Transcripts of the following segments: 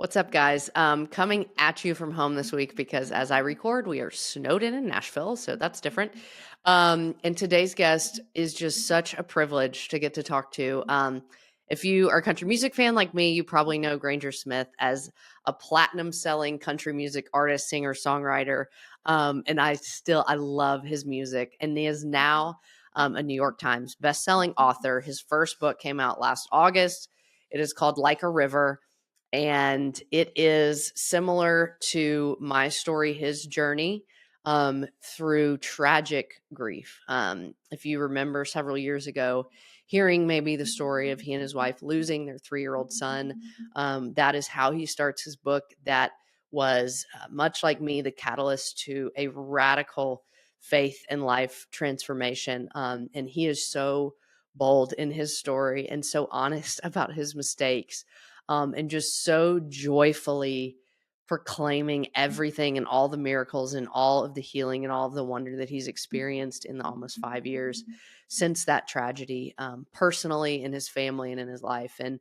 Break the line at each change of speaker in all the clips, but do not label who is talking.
What's up, guys? Coming at you from home this week because as I record, we are snowed in Nashville, so that's different. And today's guest is just such a privilege to get to talk to. If you are a country music fan like me, you probably know Granger Smith as a platinum selling country music artist, singer, songwriter. And I love his music. And he is now a New York Times bestselling author. His first book came out last August. It is called Like a River, and it is similar to my story, his journey through tragic grief. If you remember several years ago, hearing maybe the story of he and his wife losing their 3-year-old son, that is how he starts his book. That was much like me, the catalyst to a radical faith and life transformation. And he is so bold in his story and so honest about his mistakes, and just so joyfully proclaiming everything and all the miracles and all of the healing and all of the wonder that he's experienced in the almost 5 years since that tragedy, personally, in his family and in his life. And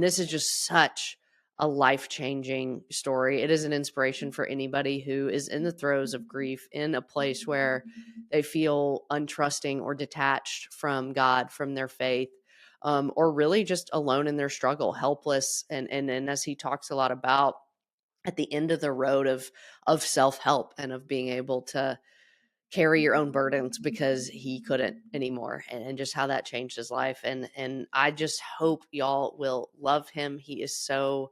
this is just such a life-changing story. It is an inspiration for anybody who is in the throes of grief, in a place where they feel untrusting or detached from God, from their faith, or really just alone in their struggle, helpless. And as he talks a lot about, at the end of the road of self-help and of being able to carry your own burdens because he couldn't anymore, and just how that changed his life. And I just hope y'all will love him. He is so,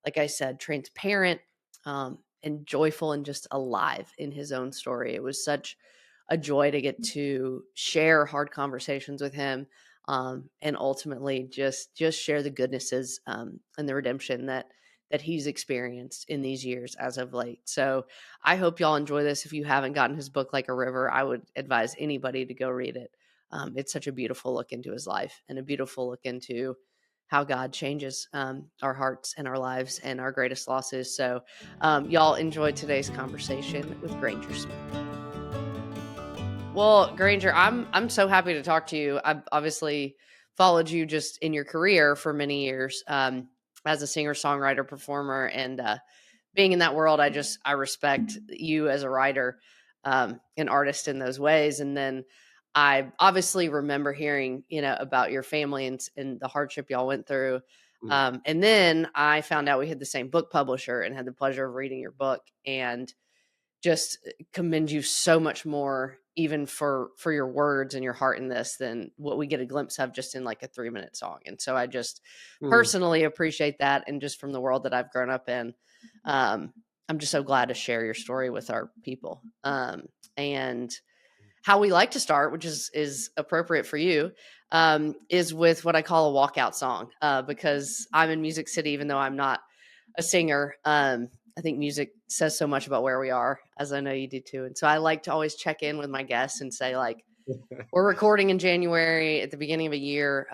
like I said, transparent, and joyful and just alive in his own story. It was such a joy to get to share hard conversations with him, and ultimately just share the goodnesses, and the redemption that he's experienced in these years as of late. So I hope y'all enjoy this. If you haven't gotten his book, Like a River, I would advise anybody to go read it. It's such a beautiful look into his life and a beautiful look into how God changes our hearts and our lives and our greatest losses. So y'all enjoy today's conversation with Granger Smith. Well, Granger, I'm so happy to talk to you. I've obviously followed you just in your career for many years, as a singer, songwriter, performer, and being in that world. I respect you as a writer, an artist in those ways. And then I obviously remember hearing, about your family and the hardship y'all went through.
Mm.
And then I found out we had the same book publisher and had the pleasure of reading your book, and just commend you so much more, even for your words and your heart in this, than what we get a glimpse of just in like a 3-minute song. And so I just
Mm.
personally appreciate that. And just from the world that I've grown up in, I'm just so glad to share your story with our people. And how we like to start, which is appropriate for you, is with what I call a walkout song, because I'm in Music City, even though I'm not a singer. I think music says so much about where we are, as I know you do too. And so I like to always check in with my guests and say, like, we're recording in January at the beginning of a year.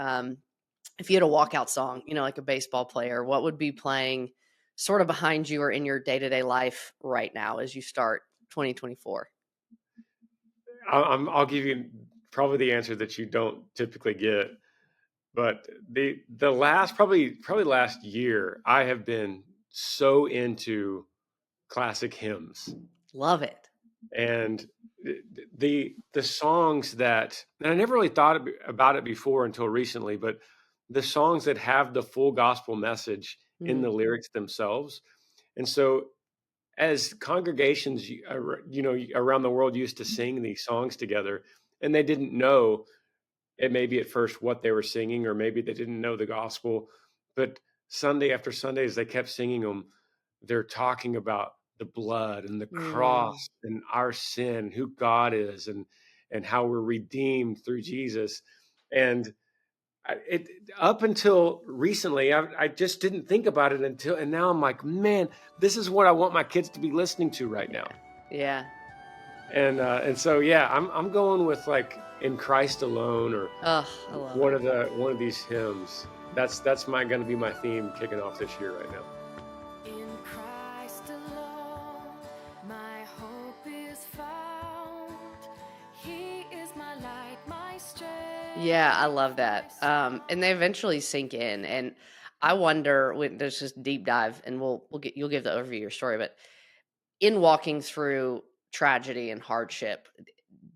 If you had a walkout song, like a baseball player, what would be playing sort of behind you or in your day to day life right now as you start 2024?
I'll give you probably the answer that you don't typically get, but the last probably last year, I have been so into classic hymns.
Love it.
And the songs that, and I never really thought about it before until recently, but the songs that have the full gospel message in
Mm,
the lyrics themselves. And so as congregations, around the world used to sing these songs together, and they didn't know it maybe at first what they were singing, or maybe they didn't know the gospel, but Sunday after Sunday, as they kept singing them, they're talking about the blood and the
mm,
cross and our sin, who God is, and how we're redeemed through Jesus. And it up until recently, I just didn't think about it until, and now I'm like, man, this is what I want my kids to be listening to right now.
yeah. Yeah.
And so yeah, I'm going with like "In Christ Alone" or
Oh, I love it.
one of these hymns. That's my going to be my theme kicking off this year right now.
In Christ alone, my hope is found. He is my light, my strength,
Yeah, I love
my
that.
song.
And they eventually sink in. And I wonder when there's just deep dive, and we'll get you'll give the overview of your story, but in walking through tragedy and hardship,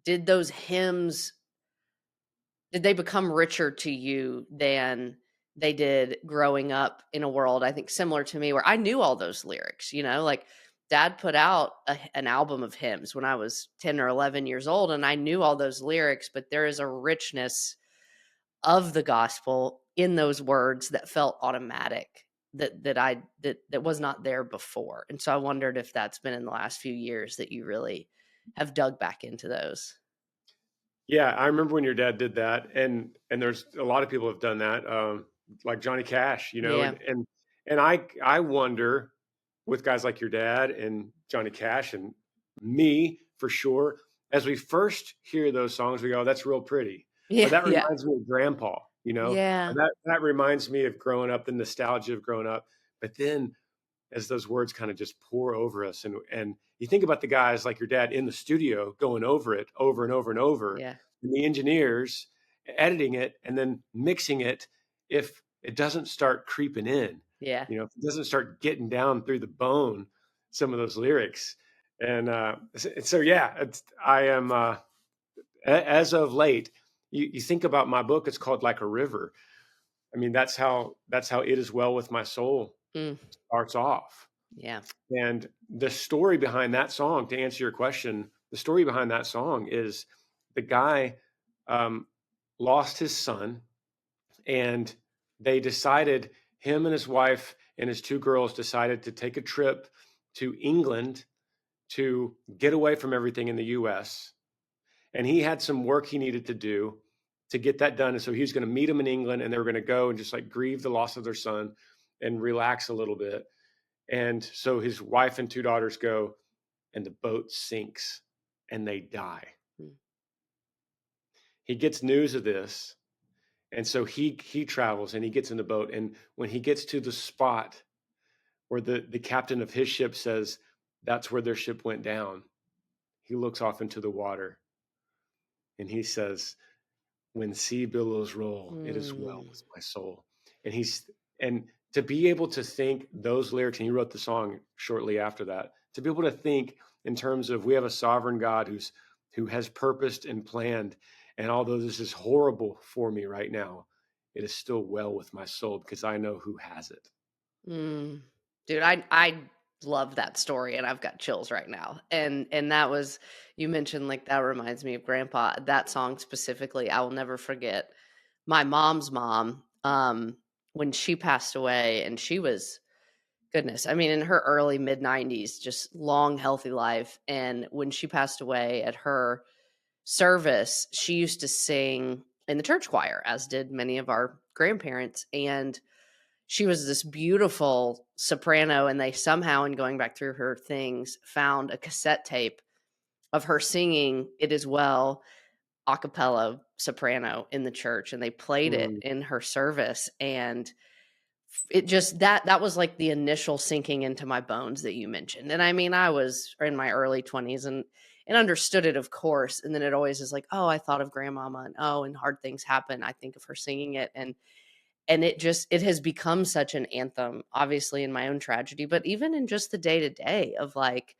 did those hymns did they become richer to you than they did growing up in a world, I think, similar to me, where I knew all those lyrics, like, dad put out an album of hymns when I was 10 or 11 years old, and I knew all those lyrics, but there is a richness of the gospel in those words that felt automatic that was not there before. And so I wondered if that's been in the last few years that you really have dug back into those.
Yeah, I remember when your dad did that, and there's a lot of people have done that, like Johnny Cash,
Yeah.
and I wonder with guys like your dad and Johnny Cash and me for sure, as we first hear those songs, we go, "That's real pretty," or
Yeah,
that
yeah.
reminds me of Grandpa, or
Yeah.
that reminds me of growing up, the nostalgia of growing up. But then as those words kind of just pour over us, and you think about the guys like your dad in the studio going over it over and over and over,
Yeah.
and the engineers editing it and then mixing it, if it doesn't start creeping in,
Yeah.
if it doesn't start getting down through the bone, some of those lyrics. And so yeah, I am as of late, you think about my book, it's called Like a River. I mean, that's how It Is Well With My Soul
Mm,
starts off.
yeah.
And the story behind that song, to answer your question, the story behind that song is the guy um, lost his son, and they decided, him and his wife and his two girls decided to take a trip to England to get away from everything in the US. And he had some work he needed to do to get that done. And so he was going to meet him in England, and they were going to go and just like grieve the loss of their son and relax a little bit. And so his wife and two daughters go, and the boat sinks and they die.
Mm,
He gets news of this, and so he travels and he gets in the boat. And when he gets to the spot where the captain of his ship says that's where their ship went down, he looks off into the water and he says, "When sea billows roll, it is well
mm,
with my soul." And and to be able to think those lyrics, and he wrote the song shortly after that, to be able to think in terms of, we have a sovereign God who has purposed and planned, and although this is horrible for me right now, it is still well with my soul because I know who has it.
mm. Dude, I love that story, and I've got chills right now. And that was you mentioned, like, that reminds me of grandpa. That song specifically, I will never forget. My mom's mom, when she passed away, and she was, goodness, I mean, in her early mid 90s, just long, healthy life. And when she passed away, at her service, she used to sing in the church choir, as did many of our grandparents. And she was this beautiful soprano, and they somehow, in going back through her things, found a cassette tape of her singing "It Is Well" a cappella soprano in the church, and they played it
Mm,
in her service. And it just that was like the initial sinking into my bones that you mentioned. And I mean, I was in my early 20s and understood it, of course. And then it always is like, oh, I thought of grandmama, and oh, and hard things happen, I think of her singing it. And it has become such an anthem, obviously, in my own tragedy, but even in just the day to day of, like,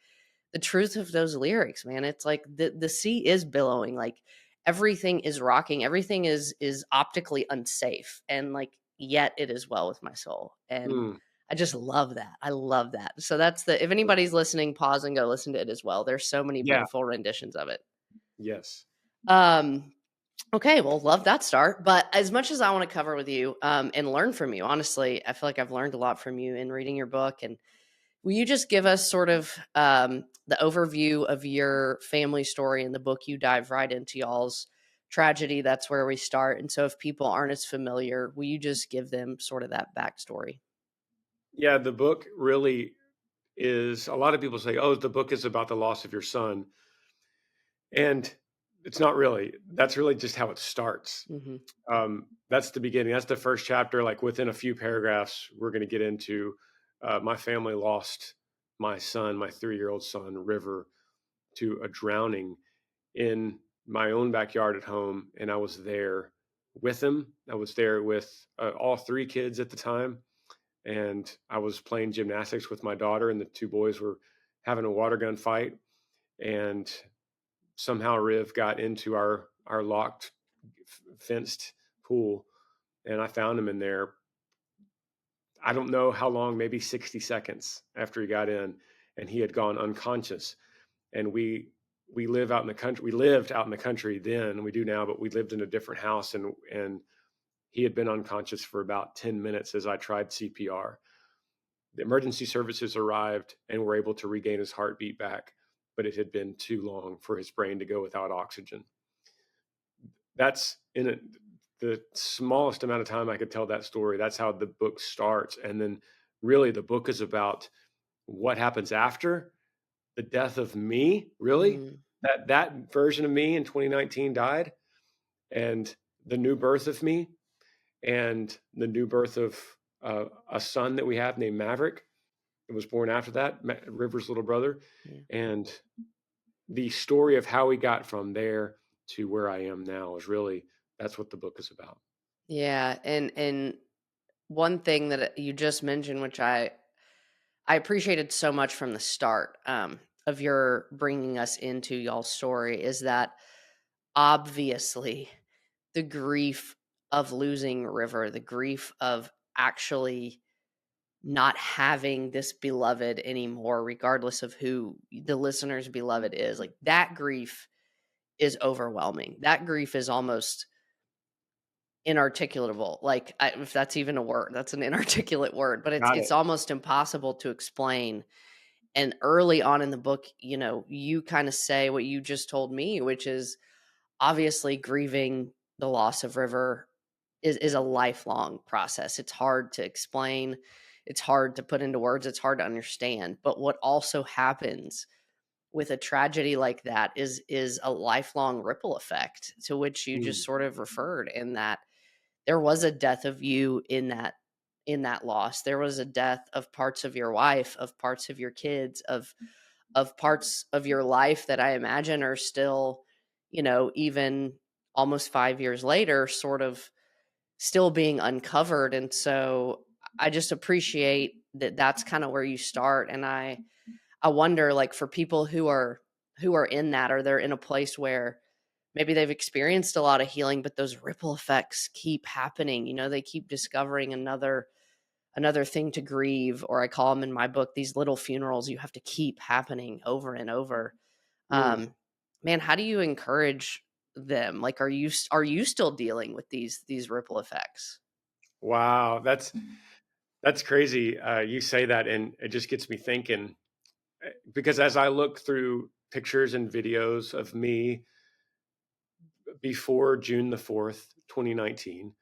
the truth of those lyrics, man. It's like the sea is billowing, like, everything is rocking, everything is optically unsafe, and, like, yet it is well with my soul. And
mm,
I just love that. I love that. So that's the if anybody's listening, pause and go listen to it as well. There's so many
yeah.
beautiful renditions of it.
Yes.
Um, okay, well, love that start. But as much as I want to cover with you, and learn from you, honestly, I feel like I've learned a lot from you in reading your book. And will you just give us sort of the overview of your family story? In the book, you dive right into y'all's tragedy. That's where we start. And so if people aren't as familiar, will you just give them sort of that backstory?
Yeah, the book really is, a lot of people say, "Oh, the book is about the loss of your son." And it's not really. That's really just how it starts.
Hmm.
That's the beginning. That's the first chapter. Like within a few paragraphs, we're going to get into my family lost my son, my 3-year-old son, River, to a drowning in my own backyard at home. And I was there with him. I was there with all three kids at the time. and I was playing gymnastics with my daughter, and the two boys were having a water gun fight, and somehow Riv got into our locked fenced pool, and I found him in there. I don't know how long, maybe 60 seconds after he got in, and he had gone unconscious. And we live out in the country. We lived out in the country then, we do now, but we lived in a different house, and he had been unconscious for about 10 minutes as I tried CPR. The emergency services arrived and were able to regain his heartbeat back, but it had been too long for his brain to go without oxygen. That's the smallest amount of time I could tell that story. That's how the book starts. And then really the book is about what happens after the death of me, really.
Mm.
That version of me in 2019 died, and the new birth of me, and the new birth of a son that we have named Maverick. It was born after that, River's little brother.
Yeah.
And the story of how we got from there to where I am now is really, that's what the book is about.
Yeah, and one thing that you just mentioned, which I appreciated so much from the start, of your bringing us into y'all's story, is that obviously the grief of losing River, the grief of actually not having this beloved anymore, regardless of who the listener's beloved is, like that grief is overwhelming. That grief is almost inarticulable. Like, if that's even a word, that's an inarticulate word, but
Got
it's
it.
almost impossible to explain. And early on in the book, you kind of say what you just told me, which is obviously grieving the loss of River is a lifelong process. It's hard to explain. It's hard to put into words. It's hard to understand. But what also happens with a tragedy like that is a lifelong ripple effect to which you just
Mm,
sort of referred, in that there was a death of you in that loss. There was a death of parts of your wife, of parts of your kids, of parts of your life that I imagine are still, even almost 5 years later, sort of still being uncovered. And so I just appreciate that that's kind of where you start. And I wonder, like, for people who are in that, or they're in a place where maybe they've experienced a lot of healing, but those ripple effects keep happening. They keep discovering another thing to grieve, or I call them in my book, these little funerals you have to keep happening over and over.
mm.
Man, how do you encourage them? Like, are you still dealing with these ripple effects?
Wow, that's crazy. You say that, and it just gets me thinking, because as I look through pictures and videos of me before June the 4th, 2019,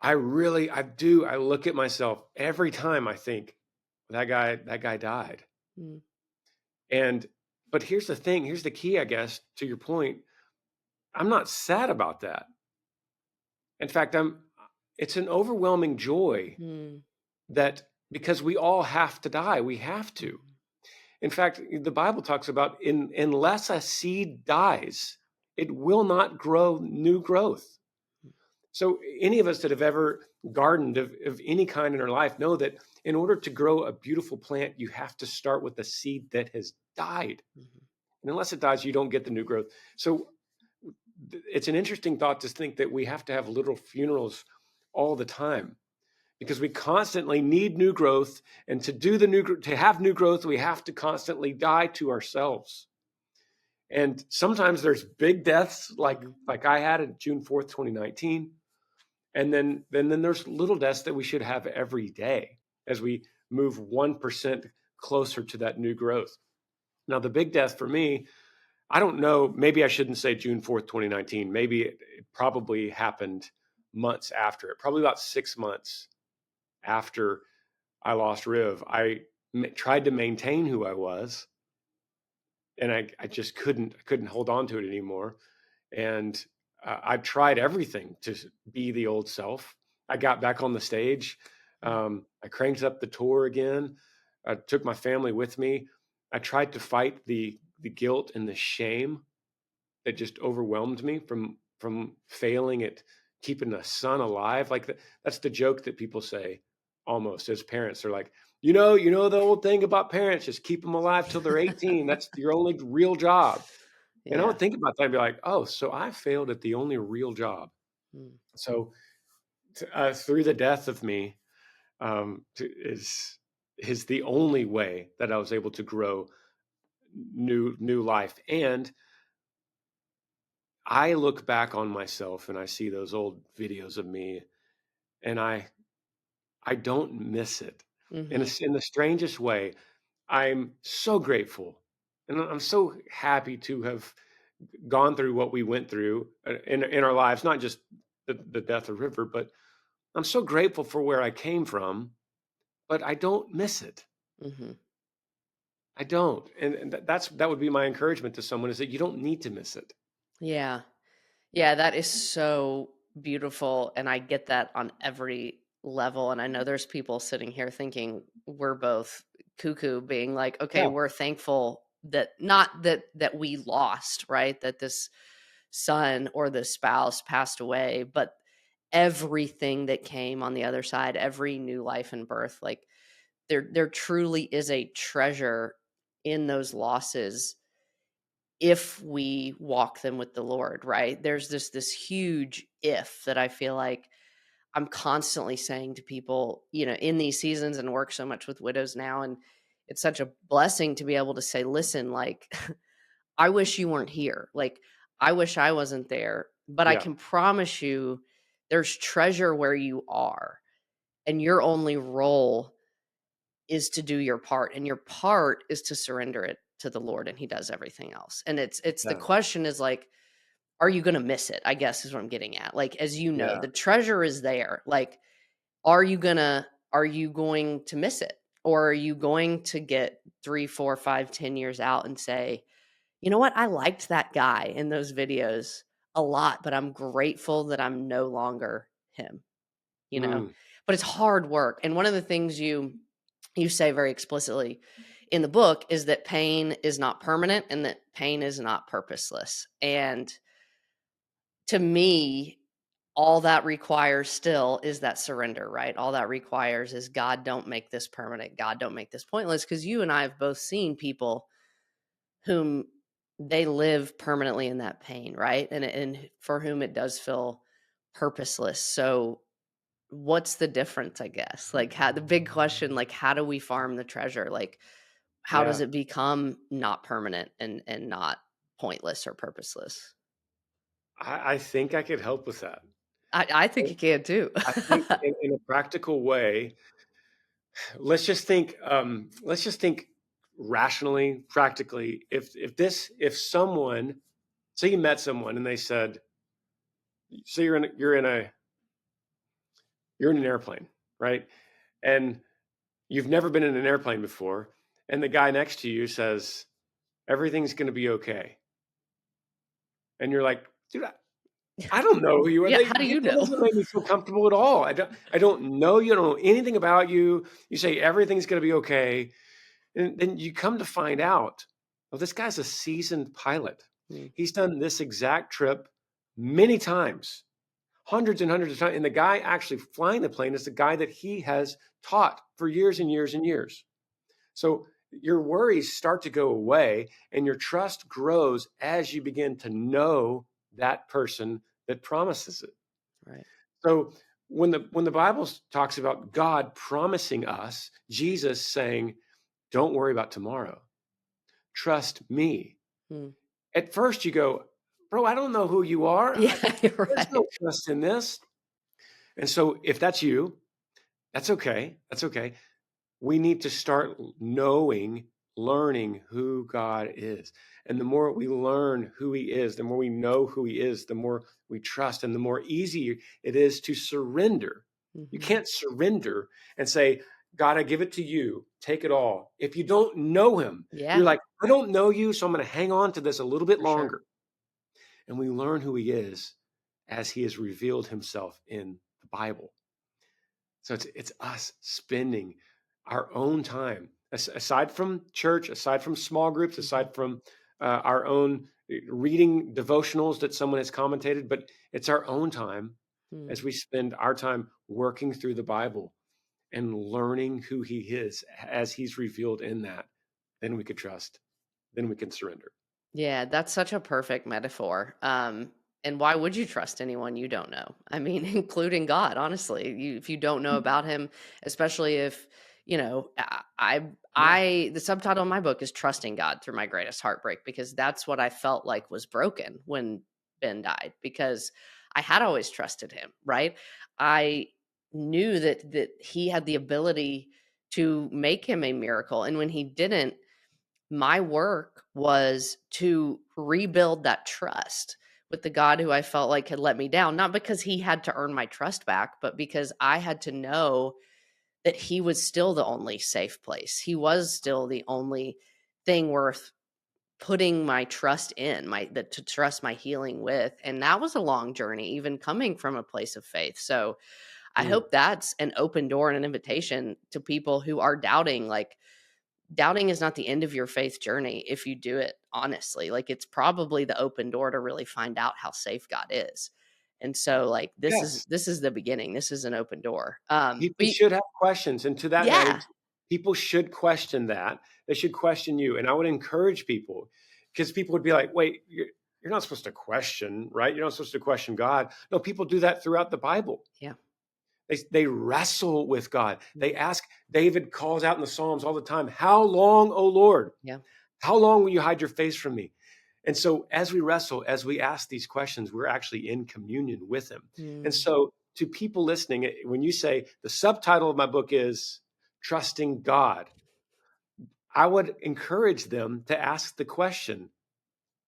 I look at myself every time. I think that guy died.
Mm,
And but here's the thing, here's the key, I guess, to your point. I'm not sad about that. In fact, it's an overwhelming joy
mm,
that, because we all have to die, we have to.
mhm,
In fact, the Bible talks about, unless a seed dies, it will not grow new growth. So any of us that have ever gardened of any kind in our life know that in order to grow a beautiful plant, you have to start with a seed that has died.
mhm,
And unless it dies, you don't get the new growth. So it's an interesting thought to think that we have to have literal funerals all the time, because we constantly need new growth. And to have new growth, we have to constantly die to ourselves. And sometimes there's big deaths, like
mhm.
I had on June 4th, 2019. And then there's little deaths that we should have every day as we move 1% closer to that new growth. Now, the big death for me, I don't know, maybe I shouldn't say June 4th, 2019. Maybe it probably happened months after it, probably about 6 months after I lost Riv. I tried to maintain who I was, and I just couldn't hold on to it anymore. And I tried everything to be the old self. I got back on the stage. I cranked up the tour again. I took my family with me. I tried to fight the guilt and the shame that just overwhelmed me from failing at keeping a son alive. Like that's the joke that people say. almost as parents. They're like, the old thing about parents, just keep them alive till they're 18. That's your only real job. And I
Yeah.
would think about that and be like, oh, so I failed at the only real job.
Mm.
So through the death of me, is the only way that I was able to grow new life. And I look back on myself and I see those old videos of me, and I don't miss it.
Hmm.
In the strangest way, I'm so grateful, and I'm so happy to have gone through what we went through in our lives, not just the death of River, but I'm so grateful for where I came from, but I don't miss it.
Hmm.
I don't. And that would be my encouragement to someone, is that you don't need to miss it.
Yeah. Yeah, that is so beautiful, and I get that on every level, and I know there's people sitting here thinking we're both cuckoo, being like, "Okay,
Yeah.
we're thankful that not that we lost, right? That this son or the spouse passed away, but everything that came on the other side, every new life and birth, like there truly is a treasure in those losses if we walk them with the Lord, right? There's this huge if that I feel like I'm constantly saying to people, in these seasons, and work so much with widows now, and it's such a blessing to be able to say, listen, like I wish you weren't here. Like I wish I wasn't there, but I
Yeah.
can promise you there's treasure where you are. And your only role is to do your part, and your part is to surrender it to the Lord, and he does everything else. And it's the
Yeah.
question is like, are you going to miss it? I guess is what I'm getting at. Like, as you know,
Yeah.
the treasure is there. Like, are you going to miss it? Or are you going to get 3, 4, 5, 10 years out and say, you know what? I liked that guy in those videos a lot, but I'm grateful that I'm no longer him, you know?
Mm.
But it's hard work. And one of the things you say very explicitly in the book is that pain is not permanent and that pain is not purposeless. And to me, all that requires still is that surrender, right? All that requires is, God, don't make this permanent. God, don't make this pointless. Because you and I have both seen people whom they live permanently in that pain, right? And for whom it does feel purposeless. So what's the difference, I guess? Like, how, the big question, like, how do we farm the treasure? Like, how does
Yeah.
it become not permanent and not pointless or purposeless?
I think I could help with that.
I think you can too.
I think in a practical way, let's just think rationally, practically. If someone, say you met someone and they said, so you're in an airplane, right? And you've never been in an airplane before, and the guy next to you says, everything's going to be okay. And you're like, dude, I don't know who you are.
Yeah, how do you
That
know?
doesn't make me feel comfortable at all. I don't know you. I don't know anything about you. You say everything's going to be okay. And then you come to find out, well, this guy's a seasoned pilot.
Mm,
He's done this exact trip many times, hundreds and hundreds of times. And the guy actually flying the plane is the guy that he has taught for years and years and years. So your worries start to go away, and your trust grows as you begin to know that person that promises it.
right.
So when the Bible talks about God promising us, Jesus saying, "Don't worry about tomorrow. Trust me."
Mm.
At first you go, "Bro, I don't know who you are.
Yeah, you're
There's no
right.
trust in this." And so if that's you, that's okay. That's okay. We need to start knowing, learning who God is. And the more we learn who he is, the more we know who he is, the more we trust, and the more easy it is to surrender. You
Mhm.
can't surrender and say, God, I give it to you. Take it all. If you don't know him, you're
Yeah,
like, I don't know you, so I'm going to hang on to this a little bit
for sure.
longer. And we learn who he is as he has revealed himself in the Bible. So it's us spending our own time, aside from church, aside from small groups,
Mhm.
aside from our own reading devotionals that someone has commentated, but it's our own time
Mm.
as we spend our time working through the Bible and learning who he is as he's revealed in that, then we could trust, then we can surrender.
Yeah, that's such a perfect metaphor. And why would you trust anyone you don't know? I mean, including God, honestly. If you don't know about him, especially if,
Yeah.
the subtitle of my book is Trusting God Through My Greatest Heartbreak, because that's what I felt like was broken when Ben died, because I had always trusted him, right? I knew that he had the ability to make him a miracle. And when he didn't, my work was to rebuild that trust with the God who I felt like had let me down, not because he had to earn my trust back, but because I had to know that he was still the only safe place. He was still the only thing worth putting my trust in, to trust my healing with. And that was a long journey, even coming from a place of faith. So I
Mm.
hope that's an open door and an invitation to people who are doubting, like, doubting is not the end of your faith journey if you do it honestly. Like, it's probably the open door to really find out how safe God is. And so, like, this is
Yes.
this is the beginning. This is an open door.
People should have questions. And to that, Maddie,
Yeah.
people should question that. They should question you. And I would encourage people, because people would be like, wait, you're not supposed to question, right? You're not supposed to question God. No, people do that throughout the Bible.
Yeah.
They wrestle with God. They
Mhm.
ask, David calls out in the Psalms all the time, how long, O Lord?
Yeah.
How long will you hide your face from me? And so as we wrestle, as we ask these questions, we're actually in communion with him. And
Mm.
so to people listening, when you say the subtitle of my book is Trusting God, I would encourage them to ask the question,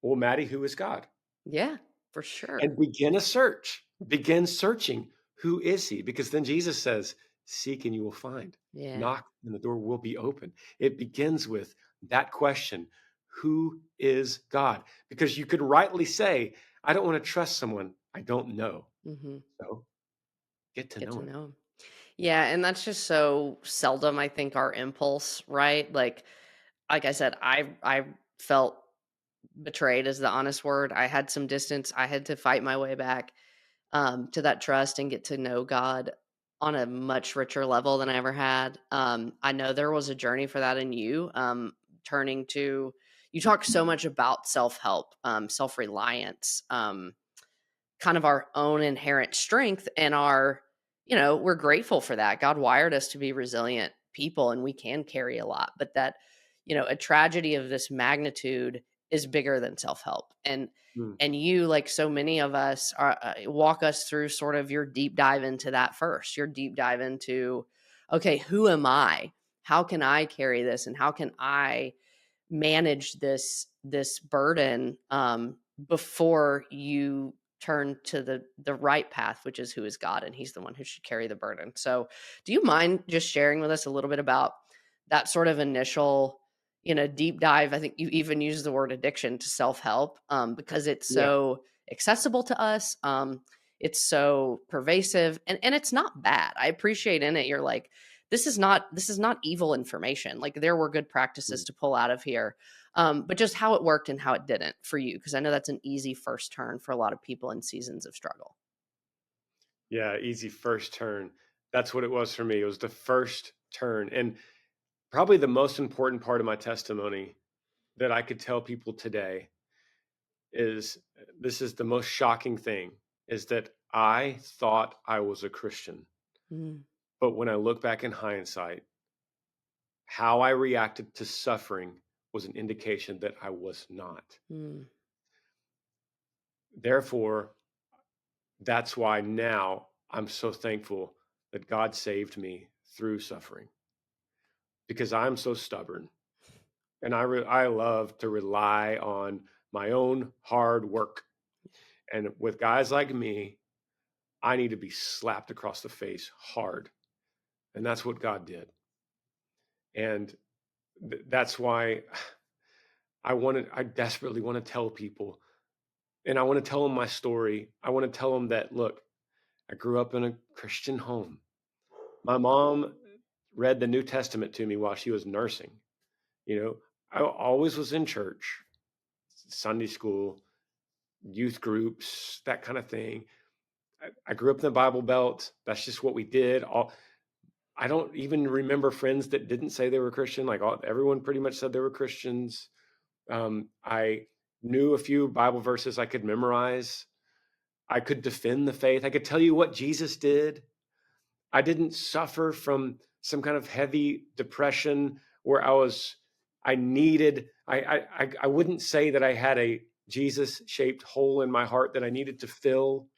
well, Maddie, who is God?
Yeah, for sure.
And begin a search, begin searching. Who is he? Because then Jesus says, seek and you will find.
Yeah.
Knock and the door will be open. It begins with that question, who is God? Because you could rightly say, I don't want to trust someone I don't know.
Hmm.
So get to
Get
know
to
him.
know him. Yeah, and that's just so seldom, I think, our impulse, right? Like I said, I felt betrayed is the honest word. I had some distance. I had to fight my way back to that trust and get to know God on a much richer level than I ever had. I know there was a journey for that in you. Turning to, you talk so much about self help, self reliance, kind of our own inherent strength and we're grateful for that. God wired us to be resilient people and we can carry a lot, but that, a tragedy of this magnitude is bigger than self-help.
Mm.
And you, like so many of us, walk us through sort of your deep dive into that first, your deep dive into, okay, who am I? How can I carry this? And how can I manage this burden before you turn to the right path, which is who is God, and he's the one who should carry the burden. So do you mind just sharing with us a little bit about that sort of initial, deep dive? I think you even use the word addiction to self-help, because it's
Yeah.
so accessible to us. It's so pervasive, and it's not bad. I appreciate in it you're like, this is not evil information. Like, there were good practices
Mm.
to pull out of here, but just how it worked and how it didn't for you, because I know that's an easy first turn for a lot of people in seasons of struggle.
Yeah. Easy first turn. That's what it was for me. It was the first turn. And probably the most important part of my testimony that I could tell people today is this is the most shocking thing is that I thought I was a Christian.
Mm,
But when I look back in hindsight, how I reacted to suffering was an indication that I was not.
mm,
Therefore, that's why now I'm so thankful that God saved me through suffering because I'm so stubborn and I love to rely on my own hard work. And with guys like me, I need to be slapped across the face hard. And that's what God did. And that's why I desperately want to tell people, and I want to tell them my story. I want to tell them that, look, I grew up in a Christian home. My mom read the New Testament to me while she was nursing. You know, I always was in church, Sunday school, youth groups, that kind of thing. I grew up in the Bible Belt. That's just what we did. I don't even remember friends that didn't say they were Christian. Like everyone pretty much said they were Christians. I knew a few Bible verses I could memorize. I could defend the faith. I could tell you what Jesus did. I didn't suffer from some kind of heavy depression where I needed, I wouldn't say that I had a Jesus shaped hole in my heart that I needed to fill.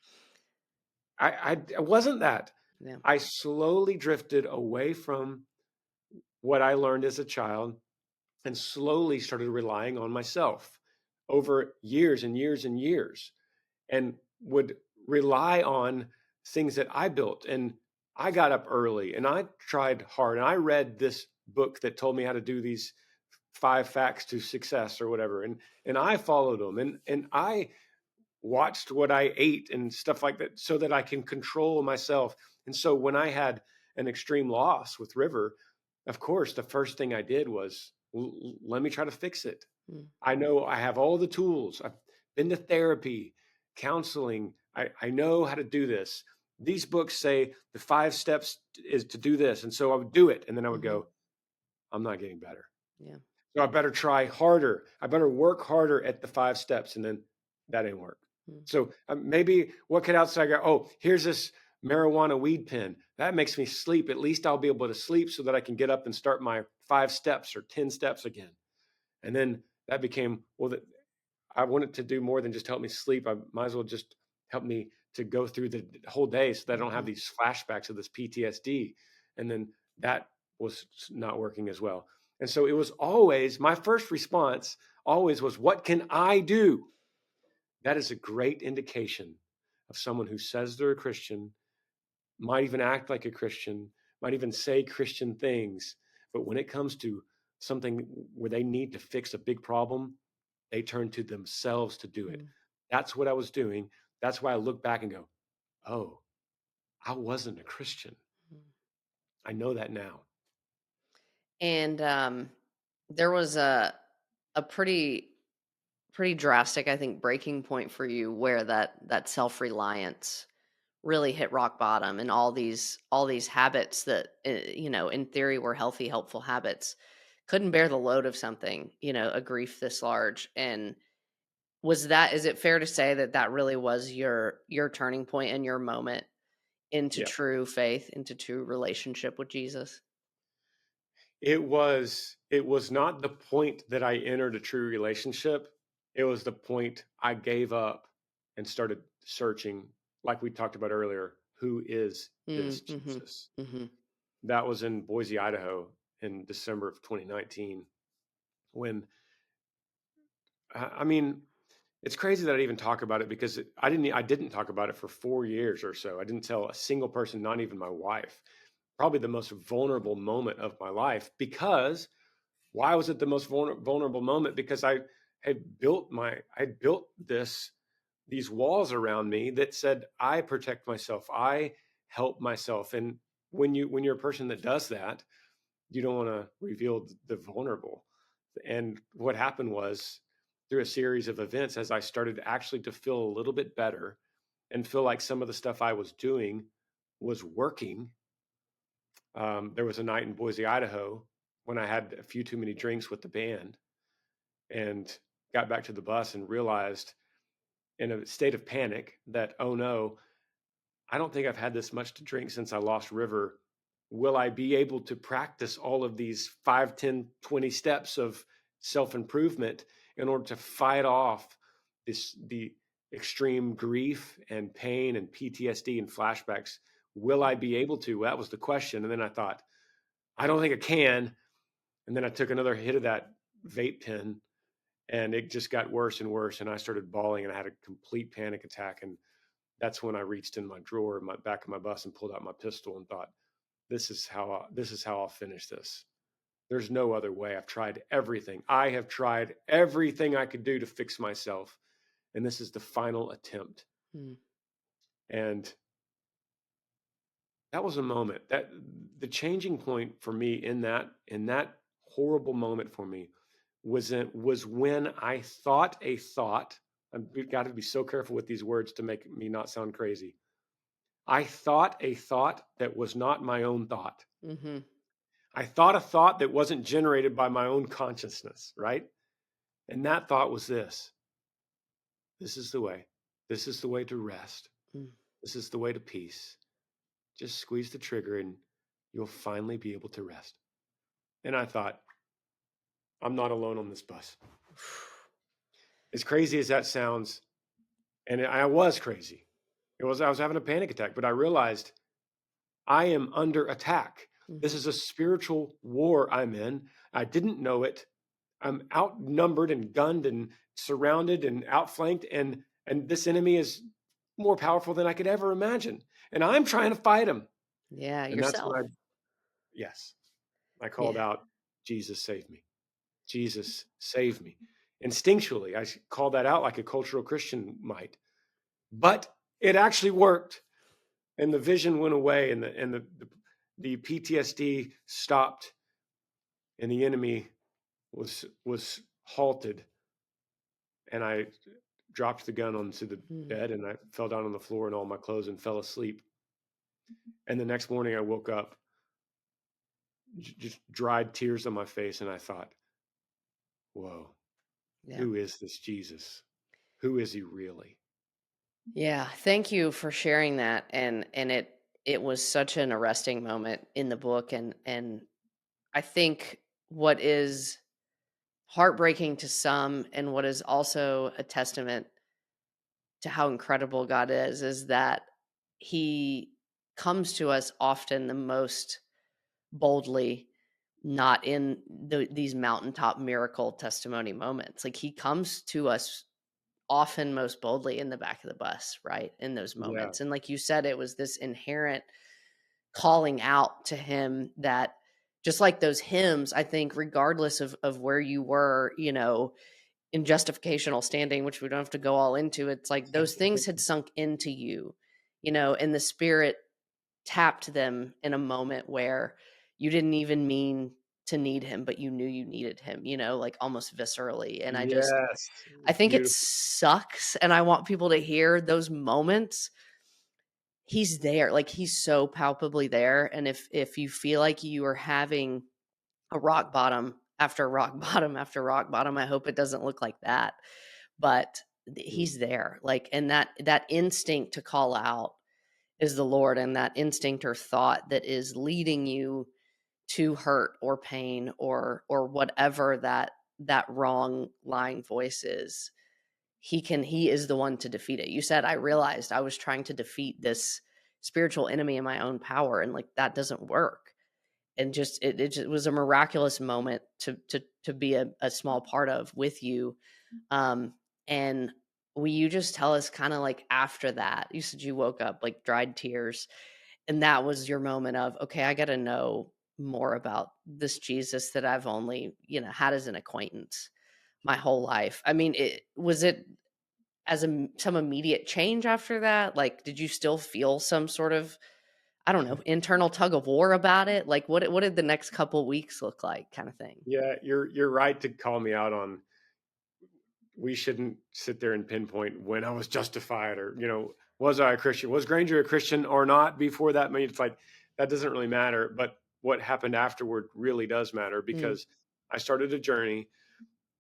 I wasn't that.
Yeah.
I slowly drifted away from what I learned as a child and slowly started relying on myself over years and years and years, and would rely on things that I built. And I got up early and I tried hard and I read this book that told me how to do these 5 facts to success or whatever. And I followed them, and I watched what I ate and stuff like that so that I can control myself. And so when I had an extreme loss with River, of course, the first thing I did was let me try to fix it.
Mm.
I know I have all the tools. I've been to therapy, counseling. I know how to do this. These books say the 5 steps is to do this. And so I would do it. And then I would
Mhm.
go, I'm not getting better.
Yeah.
So I better try harder. I better work harder at the 5 steps. And then that didn't work.
Mm.
So maybe what could outside go, oh, here's this marijuana weed pen. That makes me sleep. At least I'll be able to sleep so that I can get up and start my 5 steps or 10 steps again. And then that became, well, I want it to do more than just help me sleep. I might as well just help me to go through the whole day so that I don't have
Mhm.
these flashbacks of this PTSD. And then that was not working as well. And so it was always, my first response always was, what can I do? That is a great indication of someone who says they're a Christian, might even act like a Christian, might even say Christian things. But when it comes to something where they need to fix a big problem, they turn to themselves to do it.
Mm.
That's what I was doing. That's why I look back and go, oh, I wasn't a Christian.
Mm.
I know that now.
And there was a pretty drastic, I think, breaking point for you where that self-reliance really hit rock bottom, and all these habits that in theory were healthy, helpful habits couldn't bear the load of something, a grief this large. And is it fair to say that that really was your turning point and your moment into
Yeah.
true faith, into true relationship with Jesus?
It was not the point that I entered a true relationship. It was the point I gave up and started searching, like we talked about earlier, who is
Mm,
this
mhm,
Jesus?
mhm,
That was in Boise, Idaho in December of 2019 when I mean, it's crazy that I even talk about it because I didn't talk about it for 4 years or so. I didn't tell a single person, not even my wife. Probably the most vulnerable moment of my life. Because why was it the most vulnerable moment? Because I built these walls around me that said I protect myself, I help myself. And when you're a person that does that, you don't want to reveal the vulnerable. And what happened was, through a series of events, as I started actually to feel a little bit better and feel like some of the stuff I was doing was working, there was a night in Boise, Idaho, when I had a few too many drinks with the band and got back to the bus and realized in a state of panic that, oh no, I don't think I've had this much to drink since I lost River. Will I be able to practice all of these 5, 10, 20 steps of self improvement in order to fight off the extreme grief and pain and PTSD and flashbacks? Will I be able to? Well, that was the question. And then I thought, I don't think I can. And then I took another hit of that vape pen, and it just got worse and worse. And I started bawling and I had a complete panic attack. And that's when I reached in my drawer, my back of my bus, and pulled out my pistol and thought, this is how I'll finish this. There's no other way. I've tried everything. I have tried everything I could do to fix myself, and this is the final attempt.
mm,
And that was a moment that the changing point for me in that horrible moment for me was when I thought a thought. I've got to be so careful with these words to make me not sound crazy. I thought a thought that was not my own thought.
Hmm.
I thought a thought that wasn't generated by my own consciousness, right? And that thought was this: this is the way. This is the way to rest.
Mm.
This is the way to peace. Just squeeze the trigger and you'll finally be able to rest. And I thought, I'm not alone on this bus. As crazy as that sounds, and I was crazy. I was having a panic attack, but I realized I am under attack. This
Mhm.
is a spiritual war I'm in. I didn't know it. I'm outnumbered and gunned and surrounded and outflanked, and this enemy is more powerful than I could ever imagine. And I'm trying to fight him.
Yeah,
And that's
yourself.
when yes, I called
Yeah.
out, Jesus, save me. Jesus, save me. Instinctually, I called that out like a cultural Christian might. But it actually worked. And the vision went away and the PTSD stopped and the enemy was halted. And I dropped the gun onto the
Mm.
bed and I fell down on the floor in all my clothes and fell asleep. And the next morning I woke up, just dried tears on my face, and I thought, whoa,
Yeah.
who is this Jesus? Who is he really?
Yeah. Thank you for sharing that. And it was such an arresting moment in the book. And I think what is heartbreaking to some and what is also a testament to how incredible God is that he comes to us often the most boldly, not in these mountaintop miracle testimony moments. Like he comes to us often most boldly in the back of the bus, right? In those
Yeah.
moments. And like you said, it was this inherent calling out to him that just like those hymns, I think, regardless of where you were, in justificational standing, which we don't have to go all into, it's like those things had sunk into you, and the spirit tapped them in a moment where you didn't even mean to need him, but you knew you needed him, like almost viscerally. And
Yes.
I think it
Beautiful.
sucks. And I want people to hear those moments. He's there. Like he's so palpably there. And if you feel like you are having a rock bottom after rock bottom after rock bottom, I hope it doesn't look like that. But
Mm.
he's there. Like, and that instinct to call out is the Lord, and that instinct or thought that is leading you to hurt or pain or whatever that wrong lying voice is. He is the one to defeat it. You said, I realized I was trying to defeat this spiritual enemy in my own power, and like that doesn't work. And just it just was a miraculous moment to be a small part of with you. And will you just tell us kind of like after that, you said you woke up like dried tears, and that was your moment of, okay, I got to know more about this Jesus that I've only, had as an acquaintance my whole life. I mean, it as some immediate change after that? Like, did you still feel some sort of, I don't know, internal tug of war about it? Like, what did the next couple weeks look like, kind of thing?
Yeah, you're right to call me out on we shouldn't sit there and pinpoint when I was justified or, was I a Christian? Was Granger a Christian or not before that? I mean, it's like that doesn't really matter. But what happened afterward really does matter
Mm,
because I started a journey.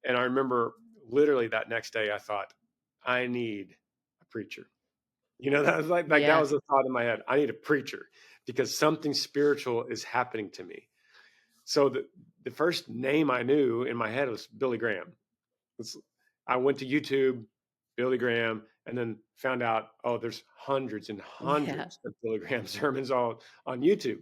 And I remember literally that next day I thought, I need a preacher. That was like that
yeah.
was the thought in my head. I need a preacher because something spiritual is happening to me. So the first name I knew in my head was Billy Graham. It's, I went to YouTube, Billy Graham, and then found out, oh, there's hundreds and
Yeah.
hundreds of Billy Graham sermons all on YouTube.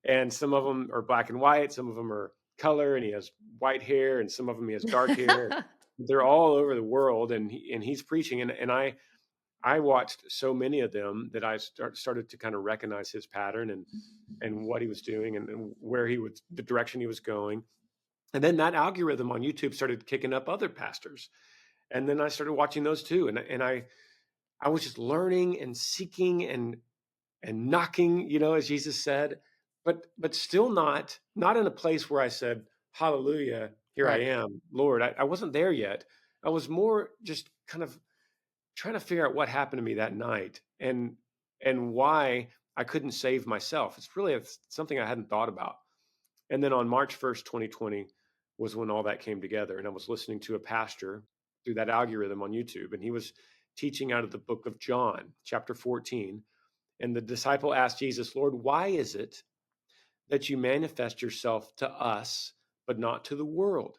And some of them are black and white, some of them are color, and he has white hair, and some of them he has dark hair. They're all over the world, and he's preaching. And I watched so many of them that I started to kind of recognize his pattern and what he was doing and where the direction he was going. And then that algorithm on YouTube started kicking up other pastors. And then I started watching those too. And I was just learning and seeking and knocking, as Jesus said, but still not in a place where I said, hallelujah, here I
Right.
am, Lord. I wasn't there yet. I was more just kind of trying to figure out what happened to me that night. And and why I couldn't save myself. It's really something I hadn't thought about. And then on March 1st, 2020 was when all that came together. And I was listening to a pastor through that algorithm on YouTube, and he was teaching out of the book of John, chapter 14. And the disciple asked Jesus, Lord, why is it that you manifest yourself to us, but not to the world?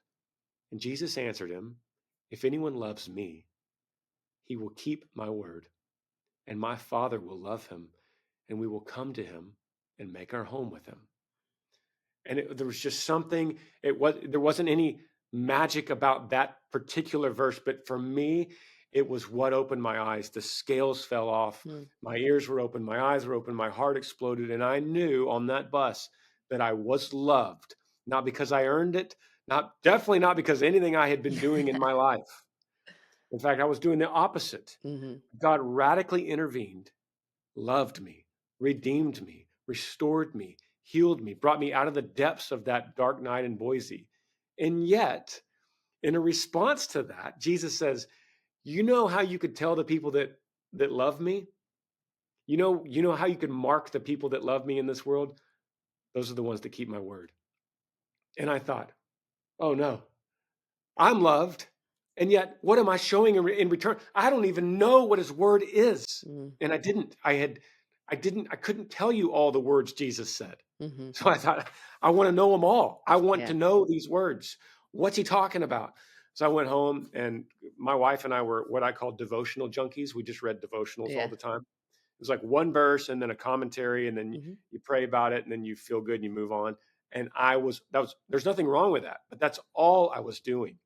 And Jesus answered him, if anyone loves me, he will keep my word, and my Father will love him, and we will come to him and make our home with him. And there was just something, there wasn't any magic about that particular verse, but for me, it was what opened my eyes. The scales fell off. My ears were open. My eyes were open. My heart exploded. And I knew on that bus that I was loved, not because I earned it, definitely not because of anything I had been doing in my life. In fact, I was doing the opposite. God radically intervened, loved me, redeemed me, restored me, healed me, brought me out of the depths of that dark night in Boise. And yet, in a response to that, Jesus says, you know how you could tell the people that love me? You know how you can mark the people that love me in this world? Those are the ones that keep my word. And I thought, oh no, I'm loved. And yet, what am I showing in return? I don't even know what his word is. And I didn't. I couldn't tell you all the words Jesus said. So I thought, I want to know them all. I want to know these words. What's he talking about? So I went home, and my wife and I were what I call devotional junkies. We just read devotionals all the time. It was like one verse and then a commentary, and then you pray about it, and then you feel good and you move on. And there's nothing wrong with that, but that's all I was doing.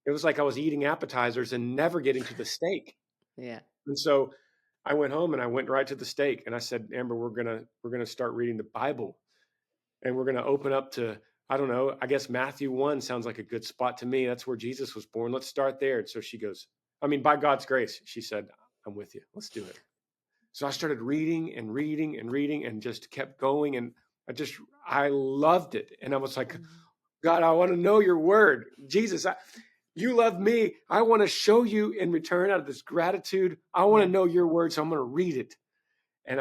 It was like I was eating appetizers and never getting to the steak.
Yeah.
And so I went home and I went right to the steak, and I said, Amber, we're gonna start reading the Bible, and we're gonna open up to, I don't know, I guess Matthew 1 sounds like a good spot to me. That's where Jesus was born. Let's start there. And so she goes, by God's grace, she said, I'm with you. Let's do it. So I started reading and reading and reading and just kept going. And I loved it. And I was like, God, I want to know your word. Jesus, you love me. I want to show you in return out of this gratitude. I want to know your word, so I'm going to read it. And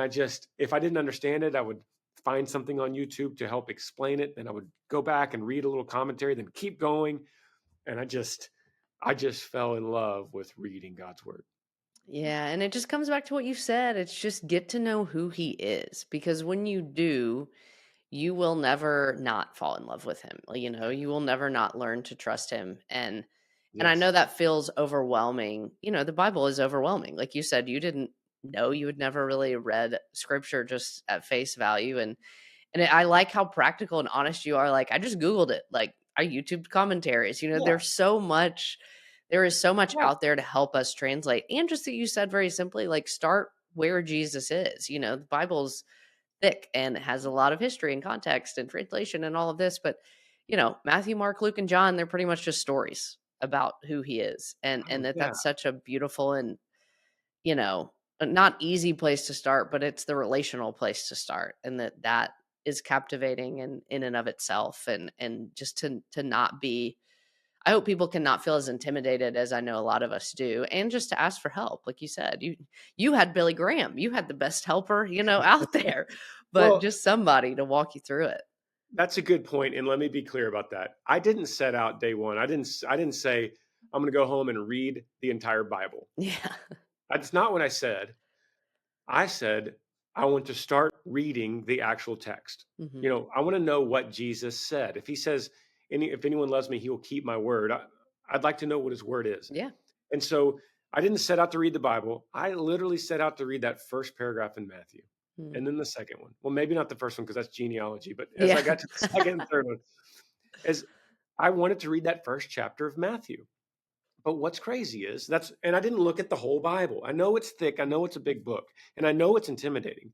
if I didn't understand it, I would find something on YouTube to help explain it. Then I would go back and read a little commentary, then keep going. And I just fell in love with reading God's word.
Yeah, and it just comes back to what you said. It's just get to know who he is, because when you do, you will never not fall in love with him. You will never not learn to trust him. And I know
Yes.
that feels overwhelming. The Bible is overwhelming. Like you said, you didn't know, you had never really read scripture just at face value. And I like how practical and honest you are. Like, I just Googled it. Like, I YouTubed commentaries.
Yeah.
There is so much
Right.
out there to help us translate. And just that you said very simply, like, start where Jesus is. The Bible's thick and it has a lot of history and context and translation and all of this. But, Matthew, Mark, Luke, and John, they're pretty much just stories about who he is. And
Oh,
that
yeah.
that's such a beautiful and, a not easy place to start, but it's the relational place to start. And that is captivating in and of itself. And just to not be, I hope people can not feel as intimidated as I know a lot of us do, and just to ask for help. Like you said, you had Billy Graham, you had the best helper, out there, but
Well,
just somebody to walk you through it.
that's a good point, and let me be clear about that. I didn't set out day one. I didn't say I'm going to go home and read the entire Bible.
Yeah.
That's not what I said. I said I want to start reading the actual text.
Hmm.
I want to know what Jesus said. If he says, if anyone loves me, he will keep my word. I'd like to know what his word is.
Yeah.
And so I didn't set out to read the Bible. I literally set out to read that first paragraph in Matthew,
Mm.
and then the second one. Well, maybe not the first one because that's genealogy, but as I
Yeah.
got to the second and third one, as I wanted to read that first chapter of Matthew. But what's crazy is and I didn't look at the whole Bible. I know it's thick. I know it's a big book, and I know it's intimidating,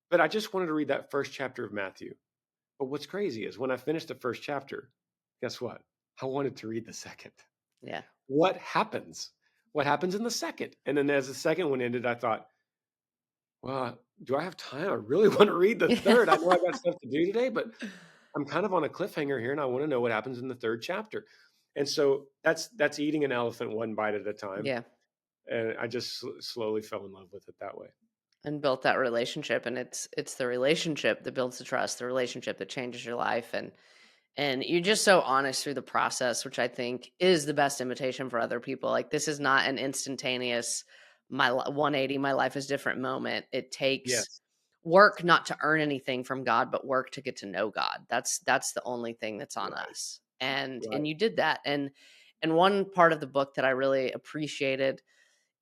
but I just wanted to read that first chapter of Matthew. But what's crazy is when I finished the first chapter, guess what? I wanted to read the second.
Yeah.
What happens? What happens in the second? And then as the second one ended, I thought, well, do I have time? I really want to read the third. I know I got stuff to do today, but I'm kind of on a cliffhanger here, and I want to know what happens in the third chapter. And so that's eating an elephant one bite at a time.
Yeah.
And I just slowly fell in love with it that way.
and built that relationship, and it's the relationship that builds the trust, the relationship that changes your life, and you're just so honest through the process, which I think is the best invitation for other people. Like, this is not an instantaneous 180, my life is different moment. It takes
Yes.
work not to earn anything from God, but work to get to know God. That's the only thing that's on
Right.
us. And
Right.
you did that. And one part of the book that I really appreciated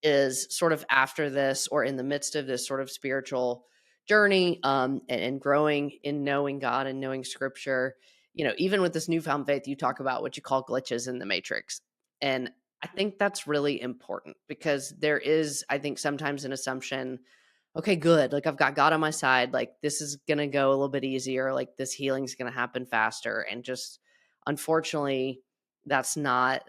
is sort of after this, or in the midst of this sort of spiritual journey, and growing in knowing God and knowing scripture, even with this newfound faith, you talk about what you call glitches in the matrix. And I think that's really important, because there is, I think, sometimes an assumption, okay, good, like I've got God on my side, like this is going to go a little bit easier, like this healing's going to happen faster. And just unfortunately, it's not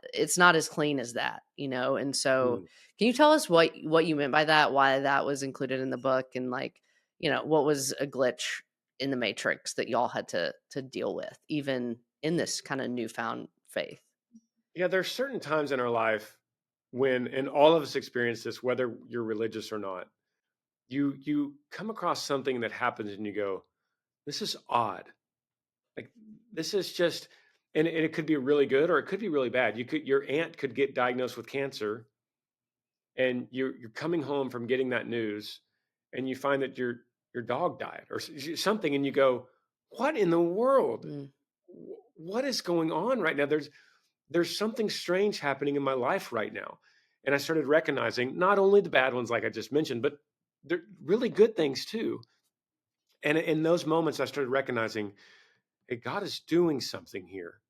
as clean as that, And so
Mm.
can you tell us what you meant by that, why that was included in the book, and like, what was a glitch in the matrix that y'all had to deal with, even in this kind of newfound faith?
Yeah, there's certain times in our life when, and all of us experience this, whether you're religious or not, you come across something that happens and you go, this is odd. Like, this is just, and it could be really good or it could be really bad. Your aunt could get diagnosed with cancer, and you're coming home from getting that news, and you find that your dog died or something, and you go, what in the world?
Mm,
What is going on right now? There's something strange happening in my life right now. And I started recognizing not only the bad ones, like I just mentioned, but they're really good things too. And in those moments, I started recognizing, hey, God is doing something here.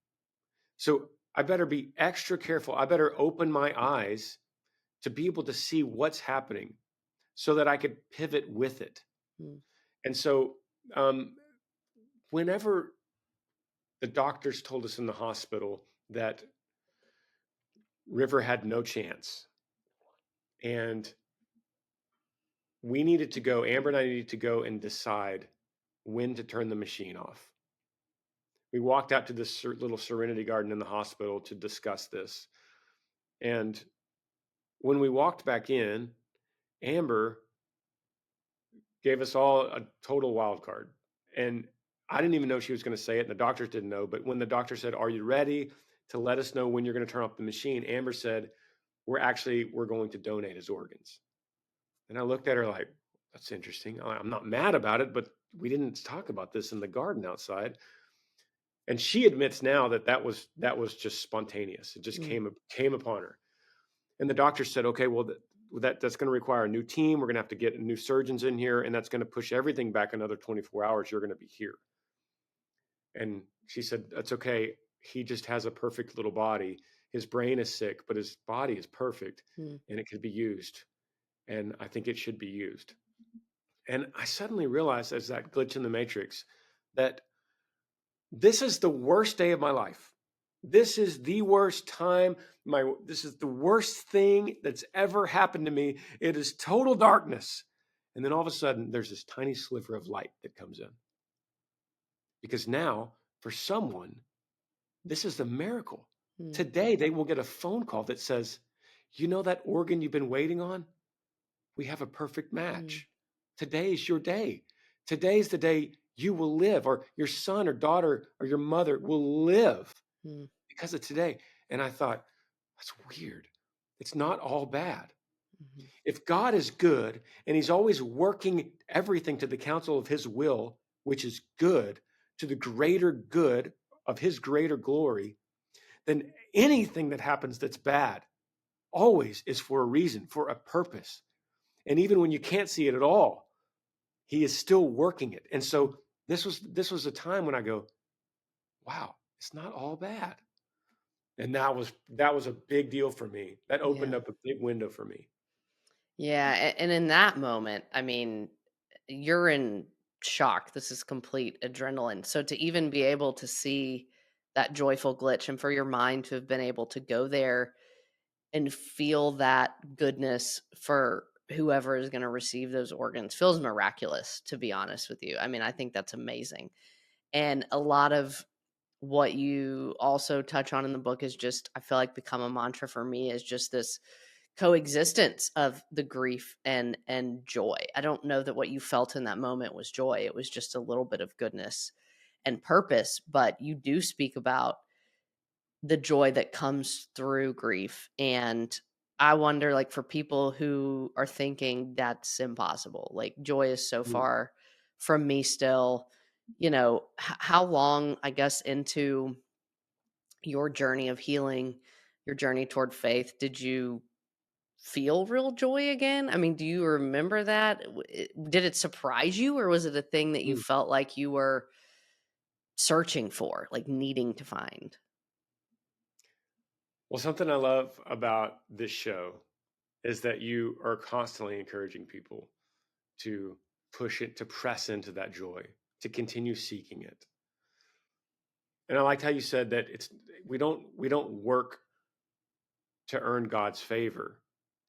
So I better be extra careful. I better open my eyes to be able to see what's happening so that I could pivot with it.
mm,
And so, um, whenever the doctors told us in the hospital that River had no chance, and we needed to go, Amber and I needed to go and decide when to turn the machine off. We walked out to this little serenity garden in the hospital to discuss this. And when we walked back in, Amber gave us all a total wild card. And I didn't even know she was going to say it, and the doctors didn't know. But when the doctor said, "Are you ready to let us know when you're going to turn off the machine?" Amber said, we're going to donate his organs." And I looked at her like, "That's interesting. I'm not mad about it, but we didn't talk about this in the garden outside." And she admits now that that was just spontaneous. It just
mm,
came upon her. And the doctor said, "Okay, well, that's going to require a new team. We're going to have to get new surgeons in here, and that's going to push everything back another 24 hours. You're going to be here." And she said, "That's okay. He just has a perfect little body. His brain is sick, but his body is perfect,
mm,
and it could be used. And I think it should be used." And I suddenly realized, as that glitch in the matrix, that this is the worst day of my life. This is the worst time. This is the worst thing that's ever happened to me. It is total darkness. And then all of a sudden, there's this tiny sliver of light that comes in. Because now, for someone, this is the miracle.
mm,
Today, they will get a phone call that says, "You know that organ you've been waiting on? We have a perfect
mm,
match. Today is your day. Today is the day you will live, or your son or daughter or your mother will live
mm,
because of today." And I thought, that's weird. It's not all bad.
mhm,
If God is good and he's always working everything to the counsel of his will, which is good, to the greater good of his greater glory, then anything that happens that's bad always is for a reason, for a purpose. And even when you can't see it at all, he is still working it. And
mm.
so this was a time when I go, wow, it's not all bad. And that was a big deal for me. That opened
Yeah.
up a big window for me.
Yeah, and in that moment, I mean, you're in shock. This is complete adrenaline. So to even be able to see that joyful glitch, and for your mind to have been able to go there and feel that goodness for whoever is going to receive those organs feels miraculous, to be honest with you. I mean, I think that's amazing. And a lot of what you also touch on in the book is just, I feel like, become a mantra for me, is just this coexistence of the grief and joy. I don't know that what you felt in that moment was joy. It was just a little bit of goodness and purpose, but you do speak about the joy that comes through grief. And I wonder, like, for people who are thinking that's impossible, like, joy is so
Mm,
far from me still, how long, I guess, into your journey of healing, your journey toward faith, did you feel real joy again? I mean, do you remember that? Did it surprise you, or was it a thing that you
mm.
felt like you were searching for, like needing to find?
Well, something I love about this show is that you are constantly encouraging people to push it, to press into that joy, to continue seeking it. And I liked how you said that we don't work to earn God's favor,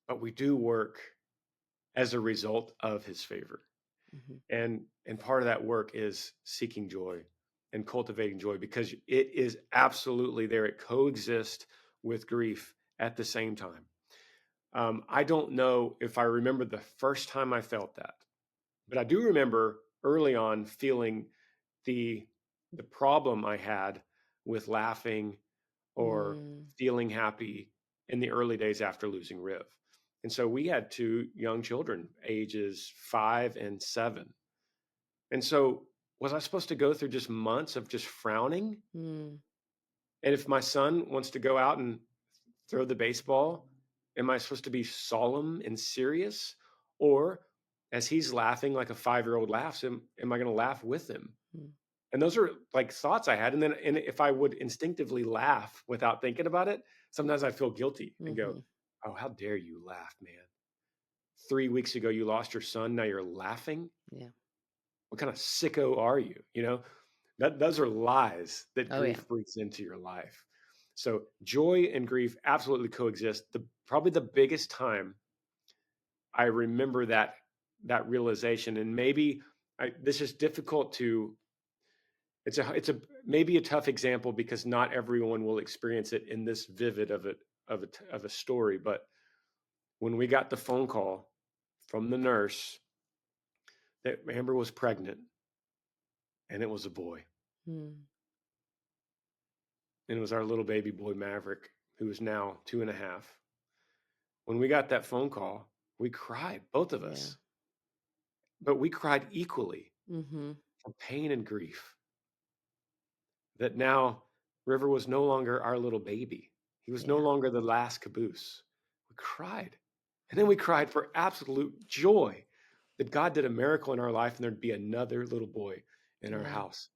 but we do work as a result of his favor.
Mhm.
And part of that work is seeking joy and cultivating joy, because it is absolutely there. It coexists with grief at the same time. I don't know if I remember the first time I felt that, but I do remember early on feeling the the problem I had with laughing or
Mm,
feeling happy in the early days after losing Riv. And so we had two young children, ages 5 and 7. And so was I supposed to go through just months of just frowning?
mm,
And if my son wants to go out and throw the baseball, am I supposed to be solemn and serious? Or as he's laughing like a 5-year-old laughs, am I going to laugh with him?
mm,
And those are like thoughts I had. And if I would instinctively laugh without thinking about it, sometimes I feel guilty and go,
mhm.
oh, how dare you laugh, man? 3 weeks ago, you lost your son. Now you're laughing.
Yeah.
What kind of sicko are you? Those are lies that
Oh, yeah.
grief brings into your life. So joy and grief absolutely coexist. Probably the biggest time I remember that realization, and maybe this is difficult to. It's a maybe a tough example because not everyone will experience it in this vivid of a story. But when we got the phone call from the nurse that Amber was pregnant and it was a boy,
Mm,
and it was our little baby boy Maverick, who is now 2.5. When we got that phone call, we cried, both of
yeah.
us, but we cried equally
Mhm.
from pain and grief that now River was no longer our little baby. He was no
Yeah.
longer the last caboose. We cried. And then we cried for absolute joy that God did a miracle in our life and there'd be another little boy in our
Yeah.
house.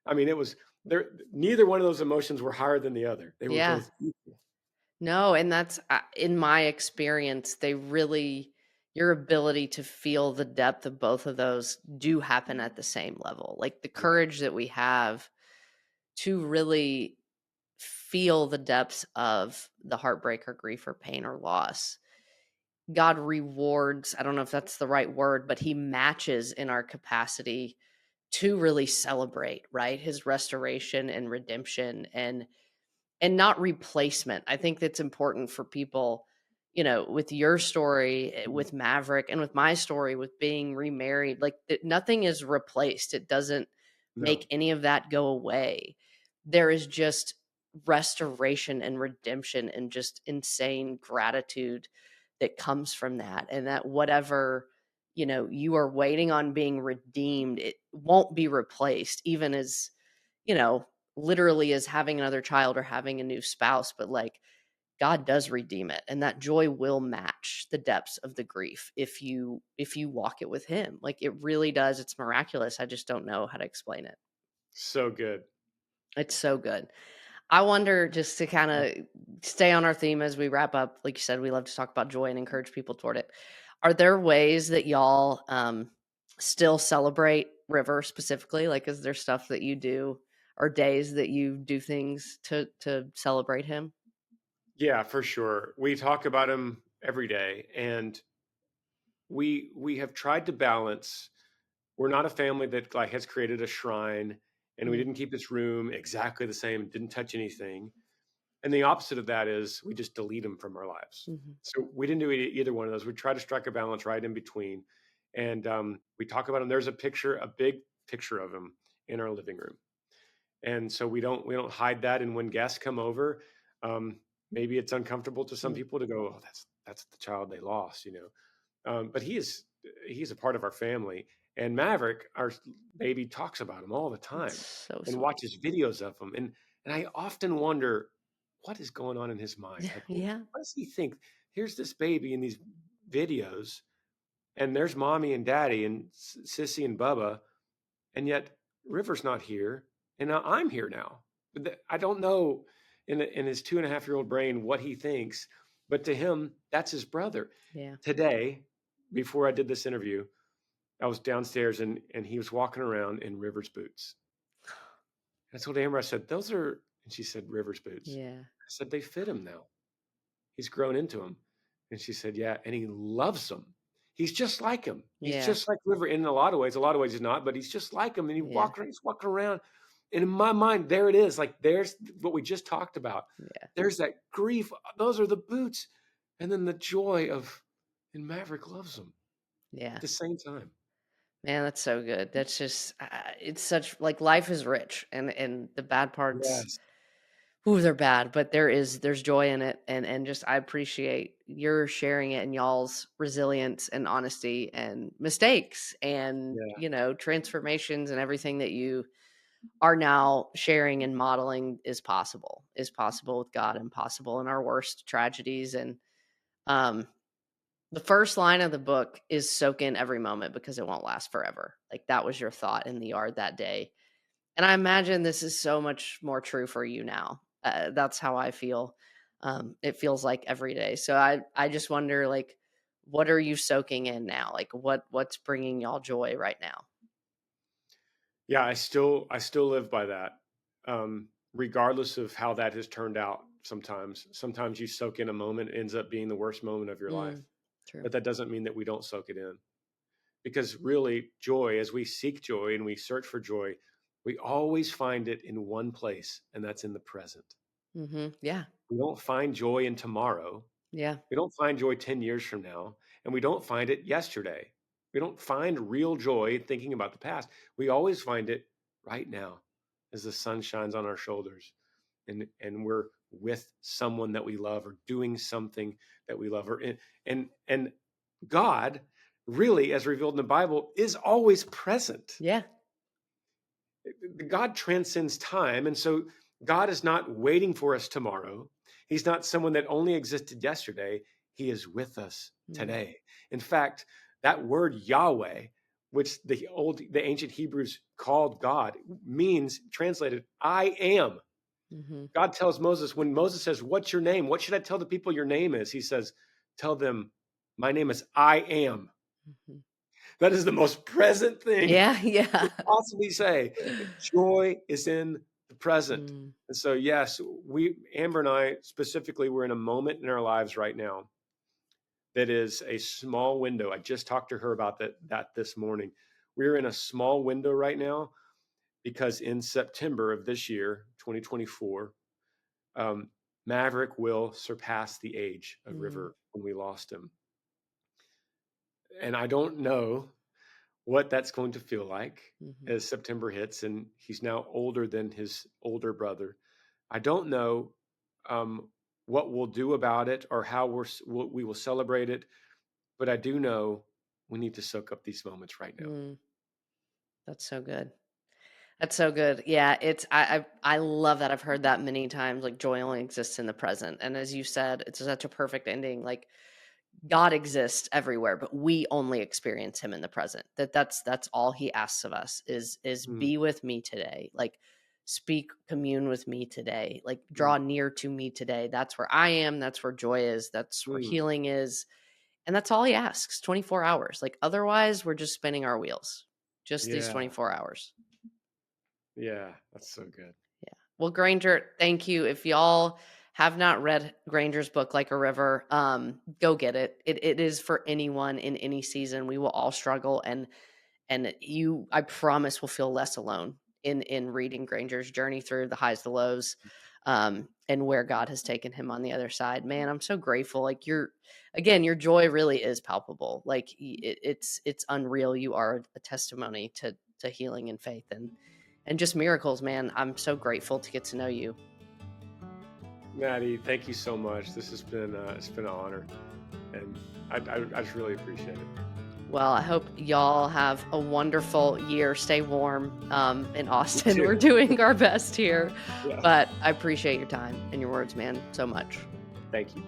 I mean, it was there. Neither one of those emotions were higher than the other. They were
Yeah.
both equal.
No, and that's in my experience, they really your ability to feel the depth of both of those do happen at the same level. Like the
Yeah.
courage that we have to really feel the depths of the heartbreak or grief or pain or loss. God rewards, I don't know if that's the right word, but he matches in our capacity to really celebrate, right? His restoration and redemption and not replacement. I think that's important for people, with your story,
Mhm.
with Maverick, and with my story with being remarried. Like nothing is replaced. It doesn't
No.
make any of that go away. There is just restoration and redemption and just insane gratitude that comes from that. And that whatever, you are waiting on being redeemed, it won't be replaced, even as, you know, literally as having another child or having a new spouse, but like God does redeem it and that joy will match the depths of the grief if you walk it with him. Like it really does. It's miraculous. I just don't know how to explain it.
So good.
It's so good. I wonder, just to kind
Yeah.
of stay on our theme as we wrap up, like you said, we love to talk about joy and encourage people toward it. Are there ways that y'all still celebrate River specifically? Like, is there stuff that you do or days that you do things to celebrate him?
Yeah, for sure. We talk about him every day, and we have tried to balance. We're not a family that like has created a shrine, and we
Mm,
didn't keep this room exactly the same, didn't touch anything. And the opposite of that is we just delete them from our lives.
Mhm.
So we didn't do either one of those. We try to strike a balance right in between. And we talk about him. There's a picture, a big picture of him in our living room. And so we don't hide that. And when guests come over, maybe it's uncomfortable to some
Mm.
people to go, oh, that's the child they lost, but he's a part of our family. And Maverick, our baby, talks about him all the
It's
time
so
and
sweet.
watches videos of him. And I often wonder what is going on in his mind. Like,
Yeah.
what does he think? Here's this baby in these videos, and there's mommy and daddy and Sissy and Bubba, and yet River's not here, and now I'm here now. I don't know in his 2.5-year-old brain what he thinks, but to him, that's his brother.
Yeah.
Today, before I did this interview, I was downstairs and he was walking around in River's boots. And I told Amber, I said, those are, and she said, River's boots.
Yeah.
I said, they fit him now. He's grown into them. And she said, yeah, and he loves them. He's just like him. He's
Yeah.
just like River in a lot of ways he's not, but he's just like him. And
Yeah.
he's walking around. And in my mind, there it is. Like there's what we just talked about.
Yeah.
There's that grief. Those are the boots. And then the joy of, and Maverick loves them
Yeah.
at the same time.
Man, that's so good. That's just it's such like life is rich and the bad parts,
Yes.
ooh, they're bad, but there's joy in it and just I appreciate your sharing it and y'all's resilience and honesty and mistakes and,
Yeah.
transformations and everything that you are now sharing and modeling is possible with God and possible in our worst tragedies. And um the first line of the book is soak in every moment because it won't last forever. Like that was your thought in the yard that day. And I imagine this is so much more true for you now. That's how I feel. It feels like every day. So I just wonder like what are you soaking in now? Like what's bringing y'all joy right now?
Yeah, I still live by that. Regardless of how that has turned out sometimes you soak in a moment, it ends up being the worst moment of your life.
Mm, true.
But that doesn't mean that we don't soak it in. Because really joy, as we seek joy and we search for joy, we always find it in one place, and that's in the present.
Yeah.
We don't find joy in tomorrow.
Yeah.
We don't find joy 10 years from now, and we don't find it yesterday. We don't find real joy thinking about the past. We always find it right now as the sun shines on our shoulders and we're with someone that we love or doing something that we love. And God, really, as revealed in the Bible, is always present.
Yeah.
God transcends time. And so God is not waiting for us tomorrow. He's not someone that only existed yesterday. He is with us
Mm,
today. In fact, that word Yahweh, which the ancient Hebrews called God, means translated, I am.
mhm,
God tells Moses, when Moses says, what's your name? What should I tell the people your name is? He says, tell them, my name is I am.
mhm.
That is the most present thing
Yeah,
you
yeah.
could possibly say. Joy is in the present.
Mm,
And so, yes, Amber and I specifically, we're in a moment in our lives right now that is a small window. I just talked to her about that this morning. We're in a small window right now because in September of this year, 2024, um, Maverick will surpass the age of
mm,
River when we lost him. And I don't know what that's going to feel like
mhm,
as September hits, and he's now older than his older brother. I don't know um, what we'll do about it or how we will celebrate it, but I do know we need to soak up these moments right now.
mm. That's so good. That's so good. Yeah, it's I love that. I've heard that many times. Like joy only exists in the present, and as you said, it's such a perfect ending. Like God exists everywhere, but we only experience Him in the present. That's all He asks of us is
Mm,
be with me today. Like speak, commune with me today. Like
mm,
draw near to me today. That's where I am. That's where joy is. That's where
mm.
healing is. And that's all He asks. 24 hours. Like otherwise, we're just spinning our wheels. Just these
Yeah,
24 hours.
yeah, that's so good.
Yeah. Well, Granger, thank you. If y'all have not read Granger's book, Like a River, go get it. It is for anyone in any season. We will all struggle, and you, I promise, will feel less alone in reading Granger's journey through the highs, the lows. and where God has taken him on the other side. Man, I'm so grateful. Like again, your joy really is palpable. Like it's unreal. You are a testimony to healing and faith and just miracles, man. I'm so grateful to get to know you.
Maddie, thank you so much. This has been it's been an honor, and I just really appreciate it.
Well, I hope y'all have a wonderful year. Stay warm in Austin.
too.
We're doing our best here,
Yeah.
but I appreciate your time and your words, man, so much.
Thank you.